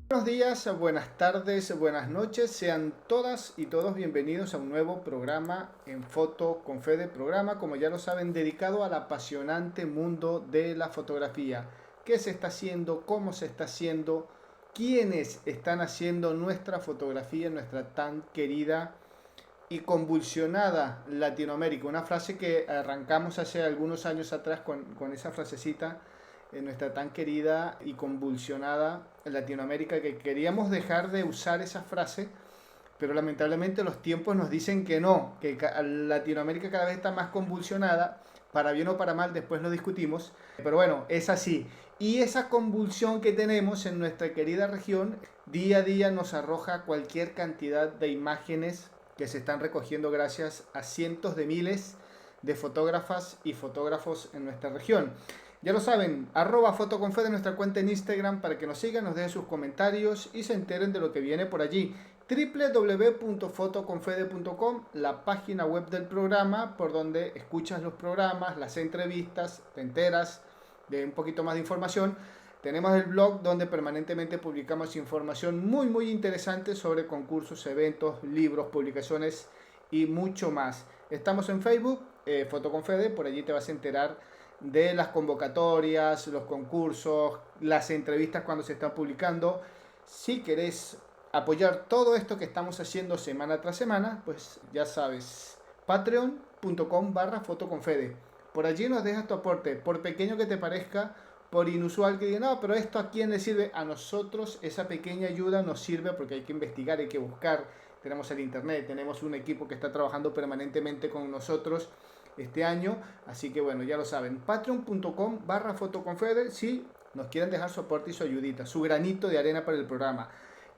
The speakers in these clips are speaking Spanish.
Buenos días, buenas tardes, buenas noches, sean todas y todos bienvenidos a un nuevo programa en Foto con Fede, programa, como ya lo saben, dedicado al apasionante mundo de la fotografía. ¿Qué se está haciendo? ¿Cómo se está haciendo? ¿Quiénes están haciendo nuestra fotografía, nuestra tan querida y convulsionada Latinoamérica? Una frase que arrancamos hace algunos años atrás con esa frasecita en nuestra tan querida y convulsionada Latinoamérica, que queríamos dejar de usar esa frase, pero lamentablemente los tiempos nos dicen que no, que Latinoamérica cada vez está más convulsionada, para bien o para mal, después lo discutimos, pero bueno, es así. Y esa convulsión que tenemos en nuestra querida región, día a día nos arroja cualquier cantidad de imágenes que se están recogiendo gracias a cientos de miles de fotógrafas y fotógrafos en nuestra región. Ya lo saben, @fotoconfede de nuestra cuenta en Instagram para que nos sigan, nos dejen sus comentarios y se enteren de lo que viene por allí. www.fotoconfede.com, la página web del programa por donde escuchas los programas, las entrevistas, te enteras de un poquito más de información. Tenemos el blog donde permanentemente publicamos información muy interesante sobre concursos, eventos, libros, publicaciones y mucho más. Estamos en Facebook, Fotoconfede, por allí te vas a enterar de las convocatorias, los concursos, las entrevistas cuando se están publicando. Si querés apoyar todo esto que estamos haciendo semana tras semana, pues ya sabes, patreon.com/fotoconfede. Por allí nos dejas tu aporte, por pequeño que te parezca, por inusual que diga, no, pero esto a quién le sirve. A nosotros esa pequeña ayuda nos sirve porque hay que investigar, hay que buscar. Tenemos el internet, tenemos un equipo que está trabajando permanentemente con nosotros este año, así que bueno, ya lo saben, patreon.com/fotoconfede si nos quieren dejar su aporte y su ayudita, su granito de arena para el programa.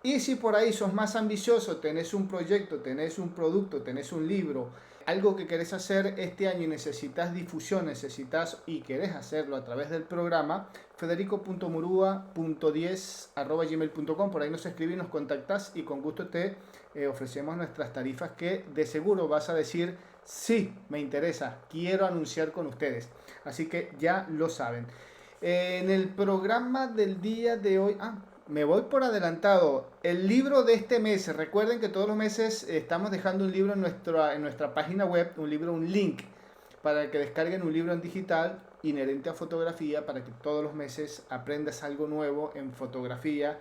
Y si por ahí sos más ambicioso, tenés un proyecto, tenés un producto, tenés un libro, algo que querés hacer este año y necesitas difusión, necesitas y querés hacerlo a través del programa, federico.murua.10@gmail.com, por ahí nos escribís, nos contactás y con gusto te ofrecemos nuestras tarifas que de seguro vas a decir, sí, me interesa, quiero anunciar con ustedes. Así que ya lo saben. En el programa del día de hoy, me voy por adelantado. El libro de este mes, recuerden que todos los meses estamos dejando un libro en nuestra página web, un link para que descarguen un libro en digital inherente a fotografía, para que todos los meses aprendas algo nuevo en fotografía.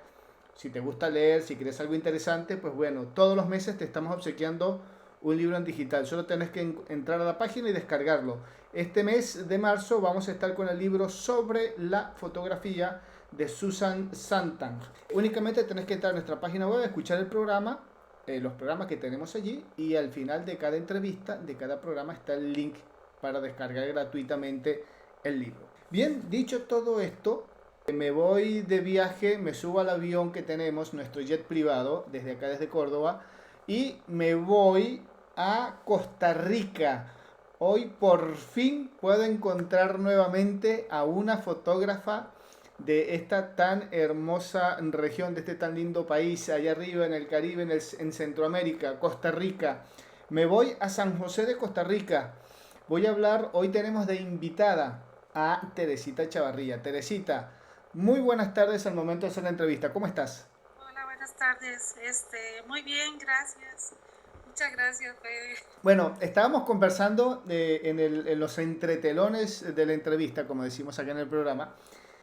Si te gusta leer, si quieres algo interesante, pues bueno, todos los meses te estamos obsequiando un libro en digital. Solo tenés que entrar a la página y descargarlo. Este mes de marzo vamos a estar con el libro sobre la fotografía de Susan Sontag. Únicamente tenés que entrar a nuestra página web, escuchar el programa, los programas que tenemos allí, y al final de cada entrevista, de cada programa, está el link para descargar gratuitamente el libro. Bien, dicho todo esto, me voy de viaje, me subo al avión que tenemos, nuestro jet privado, desde acá, desde Córdoba, y me voy a Costa Rica. Hoy por fin puedo encontrar nuevamente a una fotógrafa de esta tan hermosa región, de este tan lindo país, allá arriba en el Caribe, en Centroamérica, Costa Rica. Me voy a San José de Costa Rica. Voy a hablar, hoy tenemos de invitada a Teresita Chavarría. Teresita, muy buenas tardes al momento de hacer la entrevista. ¿Cómo estás? Hola, buenas tardes. Muy bien, gracias. Muchas gracias, Fede. Bueno, estábamos conversando en los entretelones de la entrevista, como decimos acá en el programa.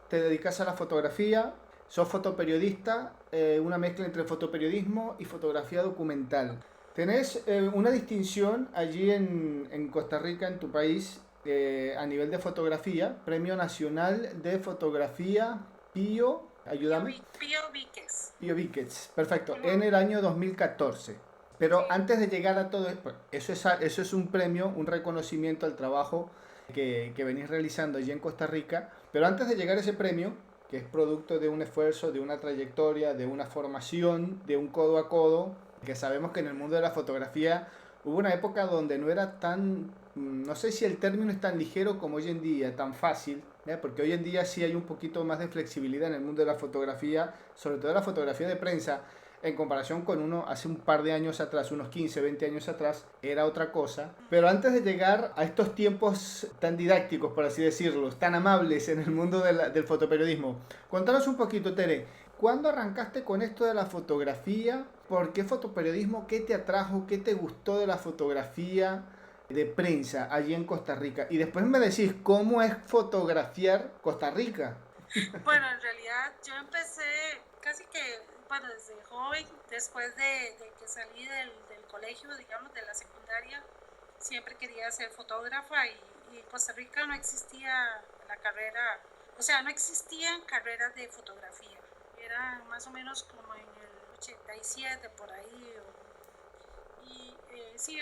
Te dedicas a la fotografía, sos fotoperiodista, una mezcla entre fotoperiodismo y fotografía documental. Tenés una distinción allí en Costa Rica, en tu país, a nivel de fotografía, Premio Nacional de Fotografía Pío, ayúdame. Pío Víquez. Pío Víquez, perfecto, Ujú. en el año 2014. Pero Sí. antes de llegar a todo esto, eso es un premio, un reconocimiento al trabajo que venís realizando allí en Costa Rica. Pero antes de llegar a ese premio, que es producto de un esfuerzo, de una trayectoria, de una formación, de un codo a codo, que sabemos que en el mundo de la fotografía hubo una época donde no era tan, no sé si el término es tan ligero como hoy en día, tan fácil, porque hoy en día sí hay un poquito más de flexibilidad en el mundo de la fotografía, sobre todo la fotografía de prensa, en comparación con uno hace un par de años atrás, unos 15, 20 años atrás, era otra cosa. Pero antes de llegar a estos tiempos tan didácticos, por así decirlo, tan amables en el mundo del fotoperiodismo, contanos un poquito, Tere, ¿Cuándo arrancaste con esto de la fotografía? ¿Por qué fotoperiodismo? ¿Qué te atrajo? ¿Qué te gustó de la fotografía de prensa allí en Costa Rica? Y después me decís, ¿cómo es fotografiar Costa Rica? Bueno, en realidad yo empecé casi que, bueno, desde joven, después de que salí del colegio, digamos, de la secundaria, siempre quería ser fotógrafa y en Costa Rica no existía la carrera, o sea, no existían carreras de fotografía. Era más o menos como en el 87 por ahí, sí,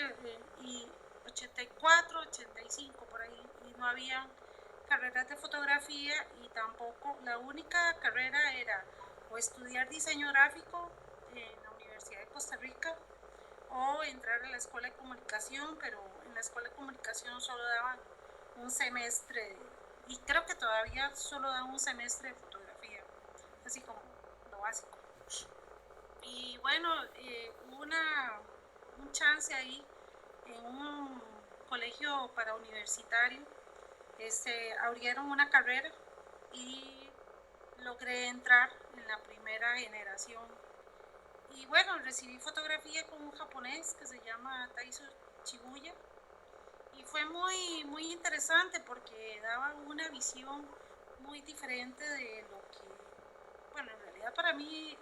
y 84, 85 por ahí, y no había carreras de fotografía y tampoco, la única carrera era o estudiar diseño gráfico en la Universidad de Costa Rica o entrar a la escuela de comunicación, pero en la escuela de comunicación solo daban un semestre y creo que todavía solo dan un semestre de fotografía, así como lo básico. Y bueno, hubo un chance ahí en un colegio para universitario, abrieron una carrera y logré entrar en la primera generación. Y bueno, recibí fotografía con un japonés que se llama Taiso Shibuya y fue muy interesante porque daba una visión muy diferente de lo que, bueno, en realidad para mí,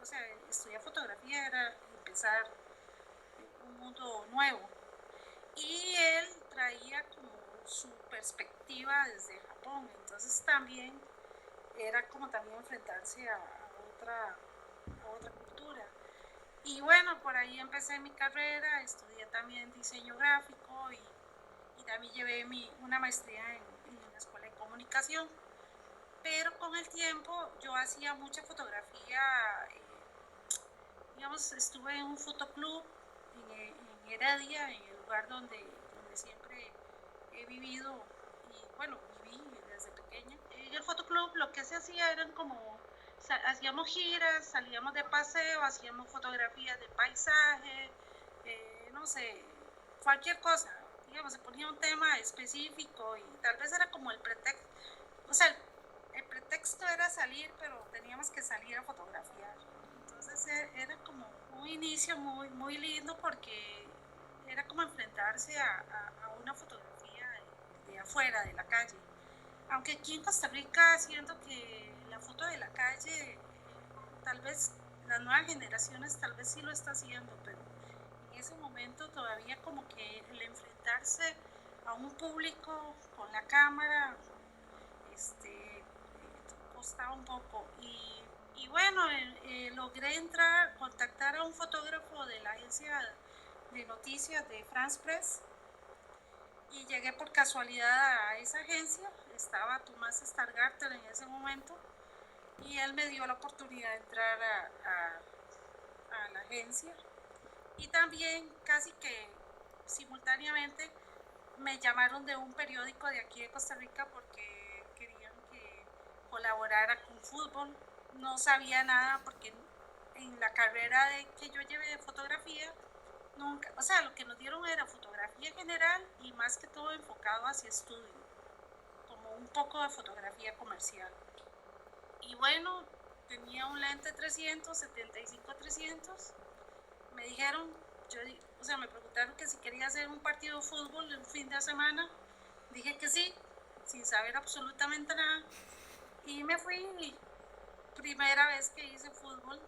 o sea, estudiar fotografía era empezar un mundo nuevo. Y él traía como su perspectiva desde Japón, entonces también era como también enfrentarse a otra cultura. Y bueno, por ahí empecé mi carrera, estudié también diseño gráfico y también llevé una maestría en la escuela de comunicación. Pero con el tiempo yo hacía mucha fotografía, digamos, estuve en un fotoclub en Heredia, en el lugar donde siempre he vivido y bueno, viví desde pequeña. En el fotoclub lo que se hacía eran como, hacíamos giras, salíamos de paseo, hacíamos fotografías de paisaje, no sé, cualquier cosa. Digamos, se ponía un tema específico y tal vez era como el pretexto, o sea, el pretexto era salir, pero teníamos que salir a fotografiar. Entonces era como un inicio muy lindo porque era como enfrentarse a una fotografía de afuera, de la calle. Aunque aquí en Costa Rica siento que la foto de la calle, tal vez las nuevas generaciones tal vez sí lo está haciendo, pero en ese momento todavía como que el enfrentarse a un público con la cámara, costaba un poco. Y bueno, logré contactar a un fotógrafo de la agencia de noticias de France Press y llegué por casualidad a esa agencia. Estaba Tomás Stargarter en ese momento y él me dio la oportunidad de entrar a la agencia y también casi que simultáneamente me llamaron de un periódico de aquí de Costa Rica porque querían que colaborara con fútbol. No sabía nada porque en la carrera que yo llevé de fotografía, nunca, o sea, lo que nos dieron era fotografía general y más que todo enfocado hacia estudio, como un poco de fotografía comercial. Y bueno, tenía un lente 300, 75-300. Me dijeron, o sea, me preguntaron que si quería hacer un partido de fútbol el fin de semana. Dije que sí, sin saber absolutamente nada. Y me fui, primera vez que hice fútbol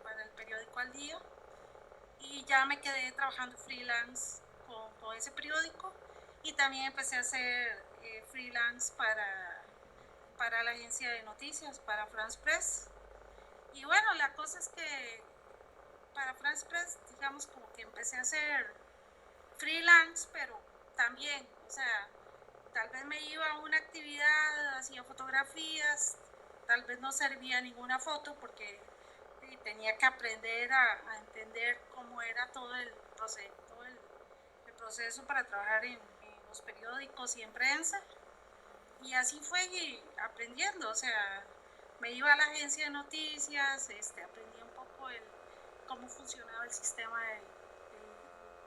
para el periódico Al Día. Y ya me quedé trabajando freelance con ese periódico. Y también empecé a hacer freelance para la agencia de noticias, para France Press. Y bueno, la cosa es que para France Press, digamos, como que empecé a hacer freelance, pero también, o sea, tal vez me iba a una actividad, hacía fotografías, tal vez no servía ninguna foto porque tenía que aprender a entender cómo era el proceso para trabajar en los periódicos y en prensa. Y así fue aprendiendo, o sea, me iba a la agencia de noticias, aprendí un poco cómo funcionaba el sistema de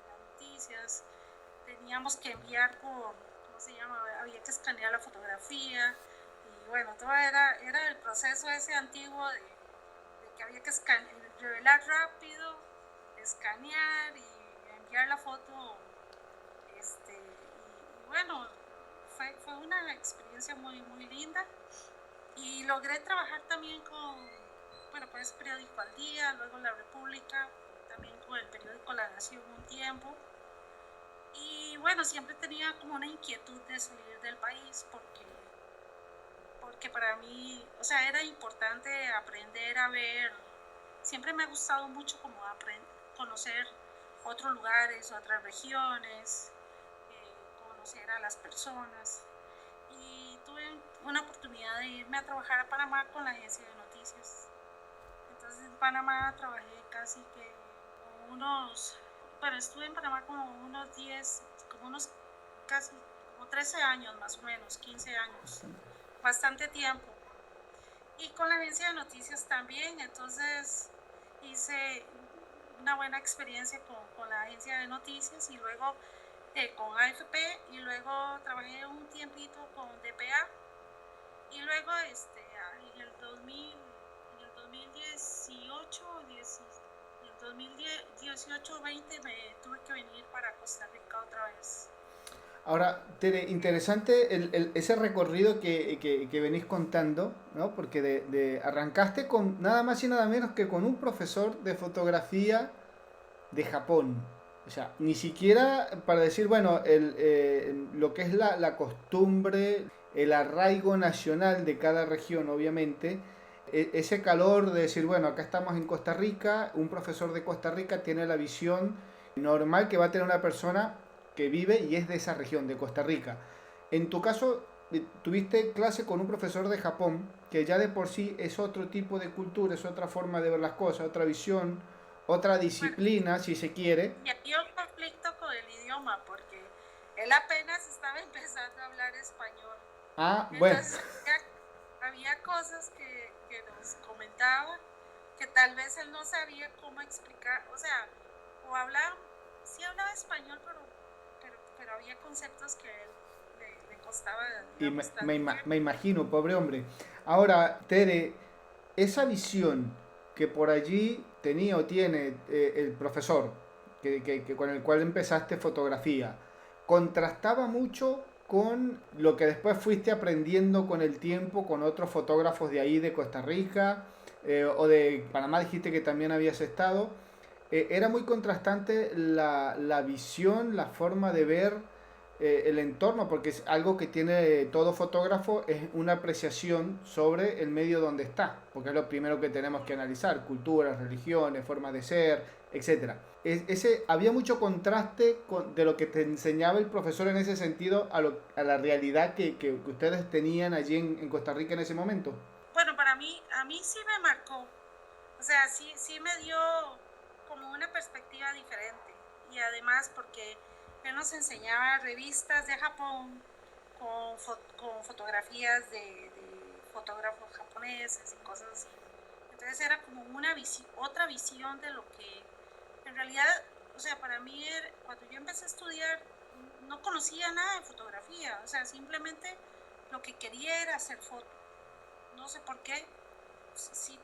las noticias. Teníamos que enviar ¿cómo se llama? Había que escanear la fotografía, Y bueno, todo era el proceso ese antiguo de que había que revelar rápido, escanear y enviar la foto. Y bueno, fue una experiencia muy, muy linda. Y logré trabajar también bueno, pues periódico Al Día, luego La República, también con el periódico La Nación un tiempo. Y bueno, siempre tenía como una inquietud de salir del país porque para mí, o sea, era importante aprender a ver. Siempre me ha gustado mucho como conocer otros lugares, otras regiones, conocer a las personas. Y tuve una oportunidad de irme a trabajar a Panamá con la agencia de noticias. Entonces en Panamá trabajé casi que bueno, estuve en Panamá como unos casi como 13 años más o menos, 15 años, bastante tiempo. Y con la agencia de noticias también, entonces hice una buena experiencia con la agencia de noticias y luego con AFP y luego trabajé un tiempito con DPA y luego en el 2018-20 me tuve que venir para Costa Rica otra vez. Ahora, Tere, interesante ese recorrido que venís contando, ¿no? Porque arrancaste con nada más y nada menos que con un profesor de fotografía de Japón. O sea, ni siquiera para decir, bueno, lo que es la costumbre, el arraigo nacional de cada región, obviamente, ese calor de decir, bueno, acá estamos en Costa Rica, un profesor de Costa Rica tiene la visión normal que va a tener una persona que vive y es de esa región, de Costa Rica. En tu caso, tuviste clase con un profesor de Japón, que ya de por sí es otro tipo de cultura, es otra forma de ver las cosas, otra visión, otra Bueno, disciplina, si se quiere. y había un conflicto con el idioma porque él apenas estaba empezando a hablar español. Ah, bueno, Entonces había cosas que nos comentaba que tal vez él no sabía cómo explicar, o sea, o hablaba, sí hablaba español, pero había conceptos que a él le costaba, y digamos, tantear. me imagino, pobre hombre. Ahora, Tere, esa visión que por allí tenía o tiene el profesor que con el cual empezaste fotografía, contrastaba mucho con lo que después fuiste aprendiendo con el tiempo con otros fotógrafos de ahí, de Costa Rica, o de Panamá, dijiste que también habías estado. Era muy contrastante la visión, la forma de ver el entorno, porque es algo que tiene todo fotógrafo, es una apreciación sobre el medio donde está, porque es lo primero que tenemos que analizar, culturas, religiones, formas de ser, etcétera. Había mucho contraste de lo que te enseñaba el profesor en ese sentido a la realidad que ustedes tenían allí en Costa Rica en ese momento. Bueno, a mí sí me marcó, o sea, sí me dio como una perspectiva diferente y además porque él nos enseñaba revistas de Japón con fotografías de fotógrafos japoneses y cosas así. Entonces era como otra visión de lo que en realidad, o sea, para mí cuando yo empecé a estudiar no conocía nada de fotografía, o sea, simplemente lo que quería era hacer fotos. No sé por qué, sí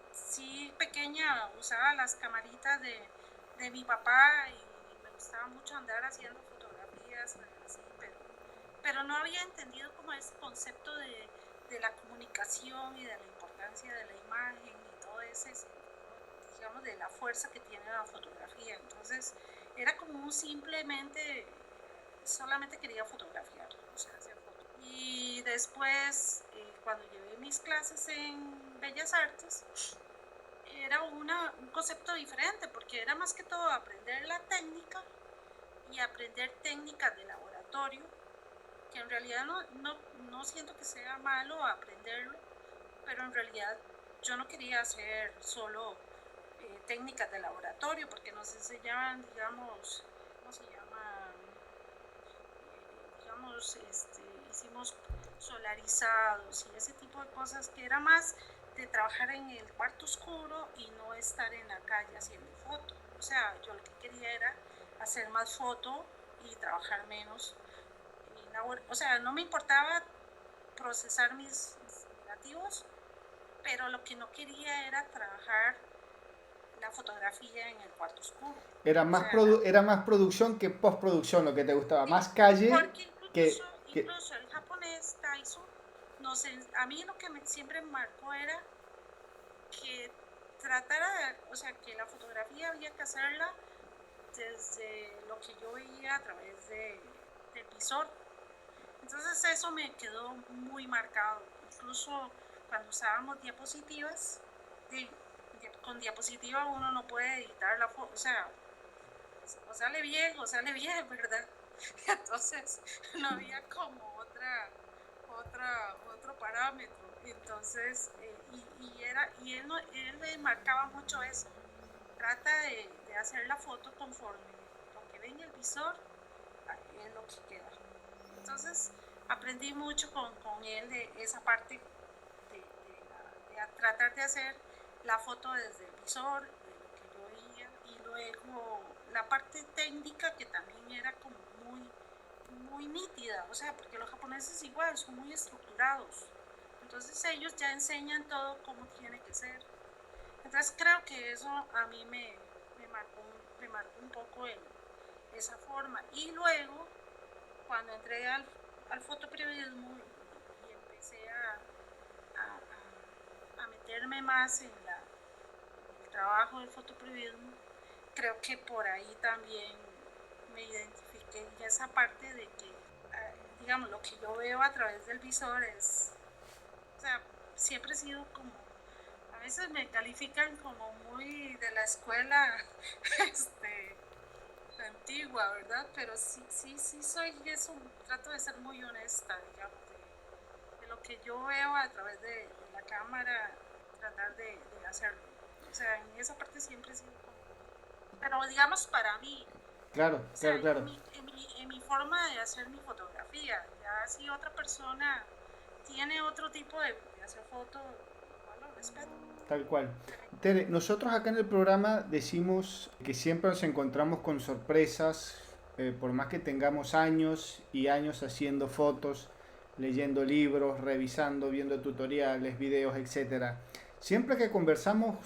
pequeña usaba las camaritas de mi papá y me gustaba mucho andar haciendo fotografías así, pero no había entendido como ese concepto de la comunicación y de la importancia de la imagen y todo ese, digamos, de la fuerza que tiene la fotografía. Entonces era como solamente quería fotografiar, o sea, hacer fotos. Y después, cuando llevé mis clases en Bellas Artes, era un concepto diferente, porque era más que todo aprender la técnica y aprender técnicas de laboratorio, que en realidad no siento que sea malo aprenderlo, pero en realidad yo no quería hacer solo técnicas de laboratorio, porque nos enseñaban, digamos, ¿cómo se llama? Digamos, hicimos solarizados y ese tipo de cosas que era más de trabajar en el cuarto oscuro y no estar en la calle haciendo foto. O sea, yo lo que quería era hacer más foto y trabajar menos. O sea, no me importaba procesar informativos, pero lo que no quería era trabajar la fotografía en el cuarto oscuro. Era O más, sea, era más producción que postproducción lo que te gustaba, sí, más calle porque que... incluso el japonés Taiso, a mí lo que siempre me marcó era que o sea, que la fotografía había que hacerla desde lo que yo veía a través del visor. Entonces eso me quedó muy marcado. Incluso cuando usábamos diapositivas, con diapositiva uno no puede editar la foto, o sale bien, ¿verdad? Entonces no había como otro parámetro. Entonces, y él me marcaba mucho eso. Trata de hacer la foto conforme lo que ve en el visor es lo que queda. Entonces aprendí mucho con él de esa parte de tratar de hacer la foto desde el visor, de lo que yo veía, y luego la parte técnica que también era como muy nítida, o sea, porque los japoneses igual son muy estructurados, entonces ellos ya enseñan todo como tiene que ser. Entonces creo que eso a mí me marcó un poco esa forma. Y luego, cuando entré al fotoperiodismo y empecé a meterme más en el trabajo del fotoperiodismo, creo que por ahí también me identifiqué en esa parte de que, digamos, lo que yo veo a través del visor o sea, siempre he sido como, a veces me califican como muy de la escuela antigua, ¿verdad? Pero sí soy eso, trato de ser muy honesta, digamos, de lo que yo veo a través de la cámara, tratar de hacerlo. O sea, en esa parte siempre he sido como, pero digamos para mí, Claro, o sea, claro, claro. en mi forma de hacer mi fotografía, ya si otra persona tiene otro tipo de hacer foto, igual lo respeto. Tal cual. Tere, nosotros acá en el programa decimos que siempre nos encontramos con sorpresas, por más que tengamos años y años haciendo fotos, leyendo libros, revisando, viendo tutoriales, videos, etcétera. Siempre que conversamos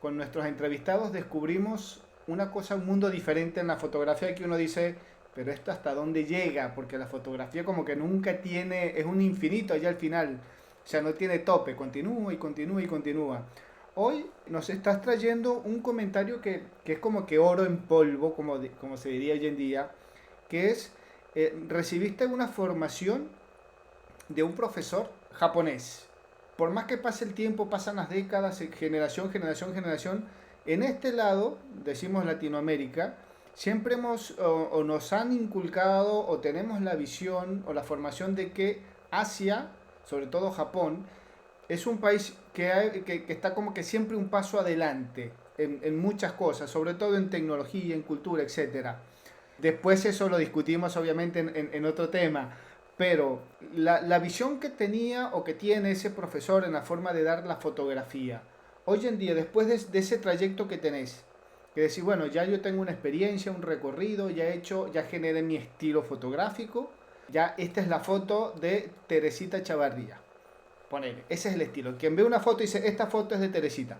con nuestros entrevistados descubrimos una cosa, un mundo diferente en la fotografía que uno dice, pero esto hasta dónde llega, porque la fotografía como que nunca tiene, es un infinito allá al final, o sea, no tiene tope, continúa y continúa y continúa. Hoy nos estás trayendo un comentario que es como que oro en polvo, como se diría hoy en día, que es, recibiste una formación de un profesor japonés. Por más que pase el tiempo, pasan las décadas, generación, en este lado, decimos Latinoamérica, siempre o nos han inculcado o tenemos la visión o la formación de que Asia, sobre todo Japón, es un país que está como que siempre un paso adelante en muchas cosas, sobre todo en tecnología, en cultura, etcétera. Después eso lo discutimos obviamente en otro tema, pero la visión que tenía o que tiene ese profesor en la forma de dar la fotografía, hoy en día, después de ese trayecto que tenés, que decís, bueno, ya yo tengo una experiencia, un recorrido, ya generé mi estilo fotográfico, ya esta es la foto de Teresita Chavarría. Ponele, ese es el estilo. Quien ve una foto y dice, esta foto es de Teresita.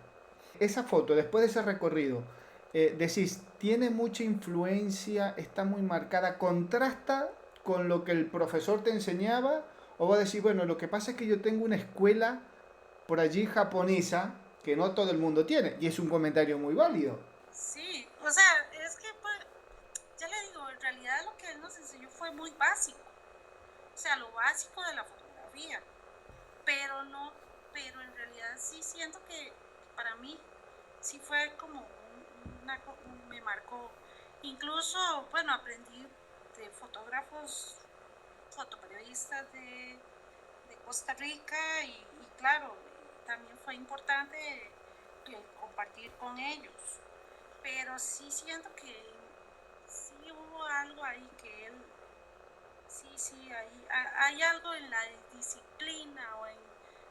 Esa foto, después de ese recorrido, decís, tiene mucha influencia, está muy marcada, contrasta con lo que el profesor te enseñaba, o va a decir, bueno, lo que pasa es que yo tengo una escuela por allí japonesa que no todo el mundo tiene, y es un comentario muy válido. Sí, o sea, es que pues, ya le digo, en realidad lo que él nos enseñó fue muy básico, o sea, lo básico de la fotografía, pero no, pero en realidad sí siento que para mí sí fue como me marcó. Incluso, bueno, aprendí de fotógrafos, fotoperiodistas de Costa Rica y claro, también fue importante compartir con ellos. Pero sí siento que sí hubo algo ahí que él, sí, hay algo en la disciplina o en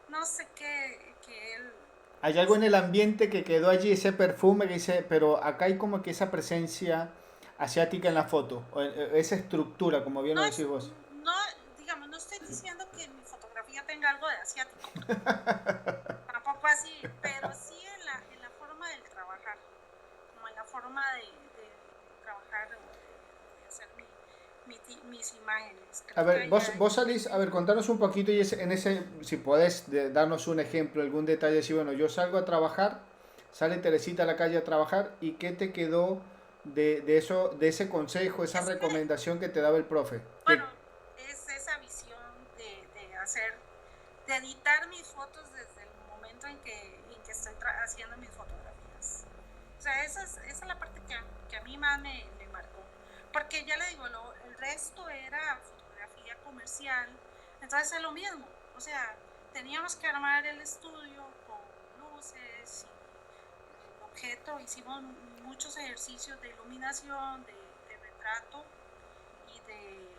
no sé qué que él Hay algo en el ambiente que quedó allí, ese perfume que dice, pero acá hay como que esa presencia asiática en la foto, esa estructura, como bien no lo es, decís vos. no, digamos, no estoy diciendo que mi fotografía tenga tenga algo de asiático. Tampoco así, pero sí en la forma del trabajar, como en la forma de trabajar, de hacer mis imágenes. A Creo que ver, allá vos salís, a ver, contanos un poquito y en ese, si podés darnos un ejemplo, algún detalle, si bueno, yo salgo a trabajar, sale Teresita a la calle a trabajar y ¿qué te quedó de eso, de ese consejo, esa es que, recomendación que te daba el profe? bueno, es esa visión de hacer, de editar mis fotos desde el momento en que estoy haciendo mis fotografías. O sea, esa es la parte que a mí más me marcó. Porque ya le digo, el resto era fotografía comercial, entonces es lo mismo. O sea, teníamos que armar el estudio con luces y objeto. Hicimos muchos ejercicios de iluminación, de retrato y de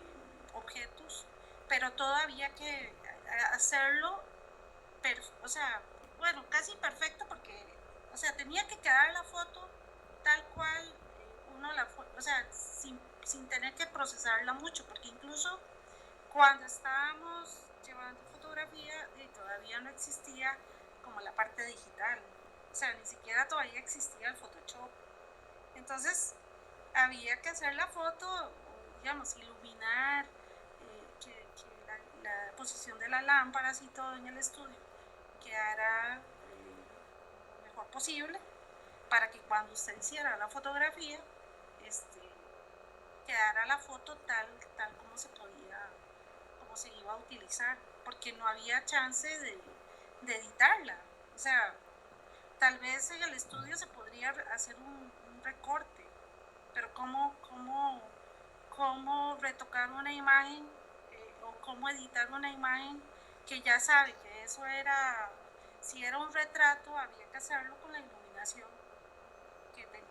objetos, pero todavía que hacerlo, o sea, bueno, casi perfecto porque, o sea, tenía que quedar la foto tal cual uno la, o sea, sin tener que procesarla mucho, porque incluso cuando estábamos llevando fotografía todavía no existía como la parte digital, o sea, ni siquiera todavía existía el Photoshop. Entonces había que hacer la foto, digamos, iluminar, que la posición de las lámparas y todo en el estudio quedara lo mejor posible para que cuando usted hiciera la fotografía, quedara la foto tal como se podía, como se iba a utilizar, porque no había chance de editarla. O sea, tal vez en el estudio se podría hacer un recorte, pero cómo retocar una imagen o cómo editar una imagen que ya sabe que eso era, si era un retrato, había que hacerlo con la iluminación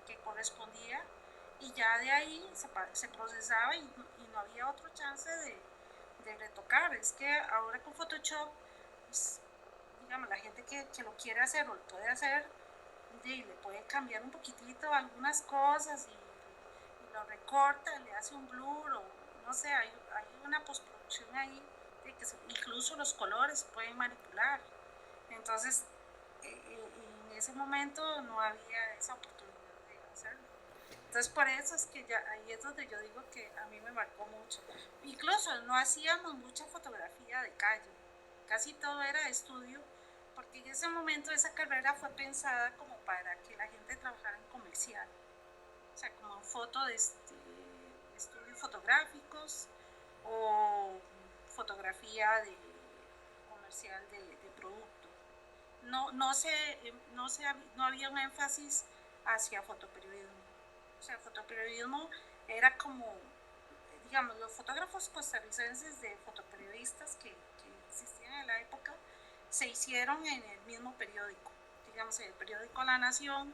que correspondía y ya de ahí se procesaba y no había otro chance de retocar. Es que ahora con Photoshop, pues, digamos, la gente que lo quiere hacer o lo puede hacer, le puede cambiar un poquitito algunas cosas y lo recorta, le hace un blur o no sé, hay una postproducción ahí de que incluso los colores se pueden manipular. Entonces, en ese momento no había esa oportunidad de hacerlo. Entonces, por eso es que ya ahí es donde yo digo que a mí me marcó mucho. Incluso no hacíamos mucha fotografía de calle, casi todo era estudio, porque en ese momento esa carrera fue pensada como para que la gente trabajara en comercial, o sea, como foto de estudios fotográficos o fotografía de comercial de producto. No había un énfasis hacia fotoperiodismo. O sea, fotoperiodismo era como, digamos, los fotógrafos costarricenses de fotoperiodistas que existían en la época se hicieron en el mismo periódico. Digamos, en el periódico La Nación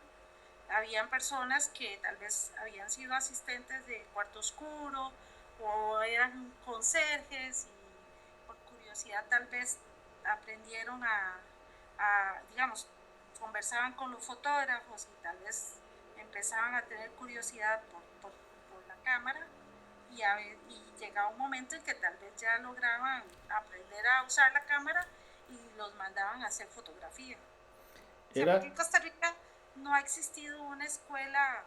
habían personas que tal vez habían sido asistentes de cuarto oscuro o eran conserjes y por curiosidad tal vez aprendieron digamos, conversaban con los fotógrafos y tal vez empezaban a tener curiosidad por la cámara y llegaba un momento en que tal vez ya lograban aprender a usar la cámara y los mandaban a hacer fotografía. O sea, porque en Costa Rica no ha existido una escuela,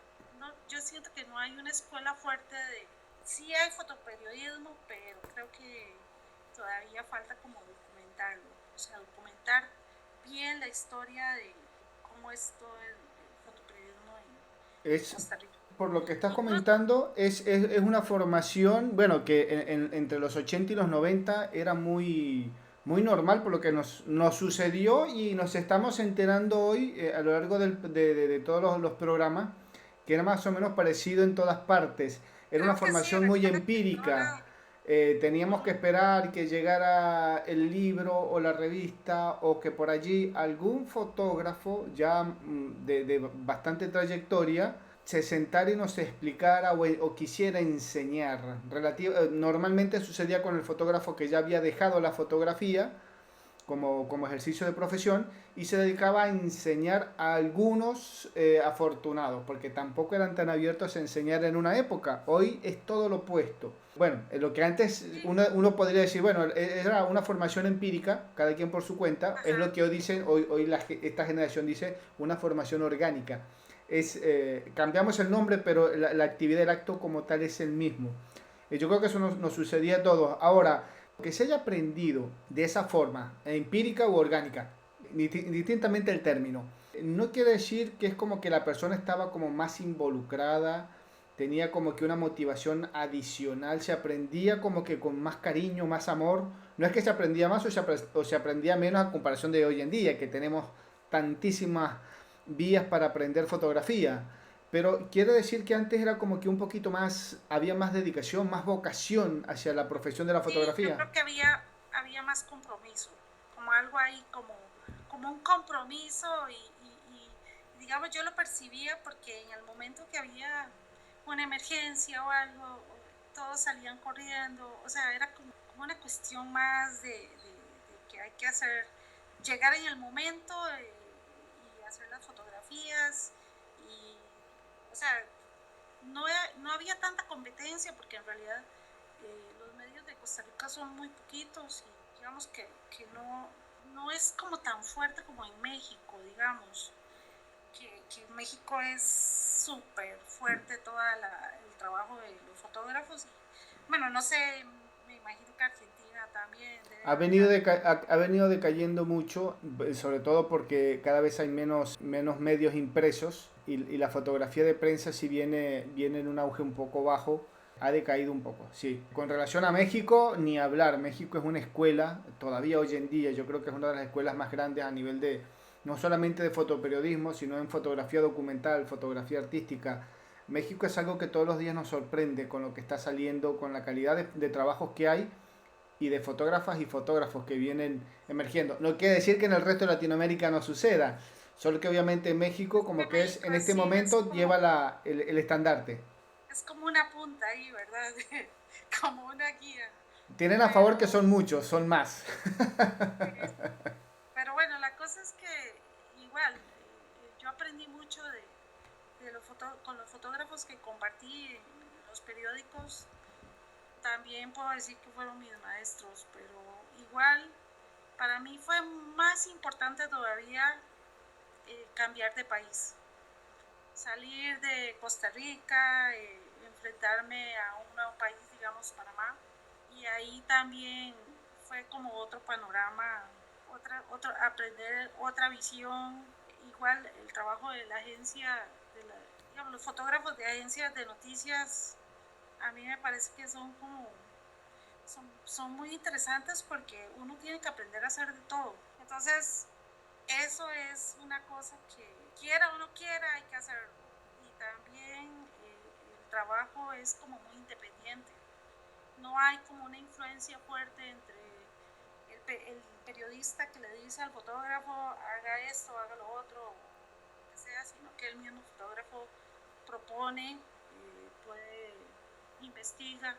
yo siento que no hay una escuela fuerte sí hay fotoperiodismo, pero creo que todavía falta como documentarlo, o sea, documentar bien la historia de cómo es todo el fotoperiodismo en Costa Rica. Por lo que estás comentando, es una formación, bueno, que entre los 80 y los 90 era muy normal por lo que nos sucedió y nos estamos enterando hoy a lo largo de todos los programas, que era más o menos parecido en todas partes. Era una Creo que sí, formación muy recuerda que empírica. ahora... Teníamos que esperar que llegara el libro o la revista o que por allí algún fotógrafo ya de bastante trayectoria se sentara y nos explicara o quisiera enseñar. Normalmente sucedía con el fotógrafo que ya había dejado la fotografía como ejercicio de profesión y se dedicaba a enseñar a algunos afortunados, porque tampoco eran tan abiertos a enseñar en una época. Hoy es todo lo opuesto. Bueno, lo que antes uno podría decir, bueno, era una formación empírica, cada quien por su cuenta, es lo Ajá. que hoy dicen, hoy esta generación dice una formación orgánica. Cambiamos el nombre, pero la actividad del acto como tal es el mismo. Yo creo que eso nos sucedía a todos. Ahora, que se haya aprendido de esa forma, empírica u orgánica, distintamente el término, no quiere decir que es como que la persona estaba como más involucrada, tenía como que una motivación adicional, se aprendía como que con más cariño, más amor. No es que se aprendía más o se aprendía menos a comparación de hoy en día, que tenemos tantísimas vías para aprender fotografía. Pero quiere decir que antes era como que un poquito más, había más dedicación, más vocación hacia la profesión de la Sí, yo fotografía. creo que había más compromiso, como algo ahí, como un compromiso digamos, yo lo percibía porque en el momento que había una emergencia o algo, todos salían corriendo, o sea, era como una cuestión más de que hay que hacer, llegar en el momento y hacer las fotografías y, o sea, no había tanta competencia porque en realidad los medios de Costa Rica son muy poquitos y digamos que no es como tan fuerte como en México, digamos, que en México es súper fuerte todo el trabajo de los fotógrafos. Y, bueno, no sé, me imagino que Argentina también debe haber algo. Ha venido decayendo mucho, sobre todo porque cada vez hay menos medios impresos y la fotografía de prensa, si viene en un auge un poco bajo, ha decaído un poco, sí. Con relación a México, ni hablar. México es una escuela, todavía hoy en día, yo creo que es una de las escuelas más grandes a nivel de, no solamente de fotoperiodismo, sino en fotografía documental, fotografía artística. México es algo que todos los días nos sorprende con lo que está saliendo, con la calidad de trabajos que hay y de fotógrafas y fotógrafos que vienen emergiendo. No quiere decir que en el resto de Latinoamérica no suceda, solo que obviamente México, Que como que es México en este sí momento, lleva el estandarte. es como una punta ahí, ¿verdad? Como una guía. Tienen a favor que Pero, son muchos, son más. sí, pero bueno, la cosa es que igual, yo aprendí mucho con los fotógrafos que compartí en los periódicos. También puedo decir que fueron mis maestros, pero igual para mí fue más importante todavía cambiar de país, salir de Costa Rica, enfrentarme a un país, digamos, Panamá, y ahí también fue como otro panorama, aprender otra visión. Igual el trabajo de la agencia, digamos, los fotógrafos de agencias de noticias, a mí me parece que son muy interesantes porque uno tiene que aprender a hacer de todo. Entonces, eso es una cosa que quiera o no quiera hay que hacerlo. Y también el trabajo es como muy independiente. No hay como una influencia fuerte entre el periodista que le dice al fotógrafo haga esto, haga lo otro, o lo que sea, sino que el mismo fotógrafo propone, puede, investiga.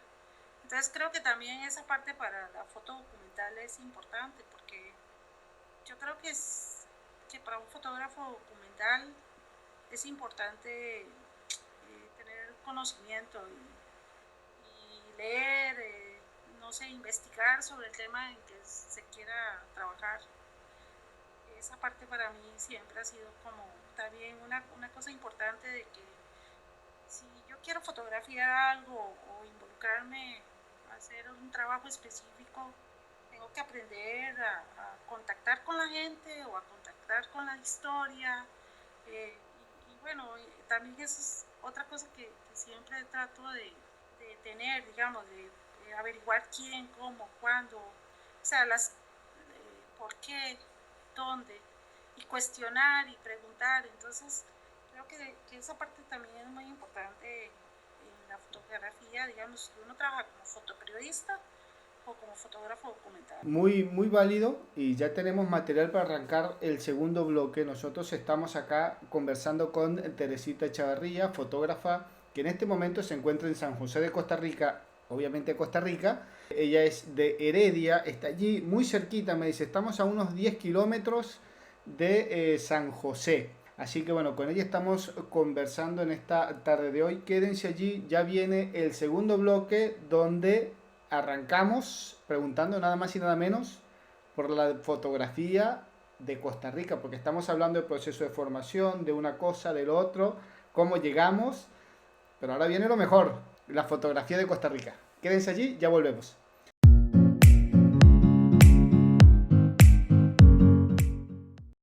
Entonces creo que también esa parte para la foto documental es importante porque yo creo que para un fotógrafo documental es importante tener conocimiento y leer, no sé, investigar sobre el tema en que se quiera trabajar. Esa parte para mí siempre ha sido como también una cosa importante de que si yo quiero fotografiar algo o involucrarme a hacer un trabajo específico, tengo que aprender a contactar con la gente o a contactar con la historia. eh, y bueno, también eso es otra cosa que siempre trato de tener, digamos, de averiguar quién, cómo, cuándo, o sea, por qué, dónde, y cuestionar y preguntar. Entonces, creo que esa parte también es muy importante en la fotografía, digamos, si uno trabaja como fotoperiodista o como fotógrafo documental. Muy válido y ya tenemos material para arrancar el segundo bloque. Nosotros estamos acá conversando con Teresita Echavarría, fotógrafa que en este momento se encuentra en San José de Costa Rica, obviamente Costa Rica. Ella es de Heredia, está allí muy cerquita, me dice, estamos a unos 10 kilómetros de San José. Así que bueno, con ella estamos conversando en esta tarde de hoy. Quédense allí, ya viene el segundo bloque donde arrancamos preguntando nada más y nada menos por la fotografía de Costa Rica, porque estamos hablando del proceso de formación, de una cosa, del otro, cómo llegamos, pero ahora viene lo mejor, la fotografía de Costa Rica. Quédense allí, ya volvemos.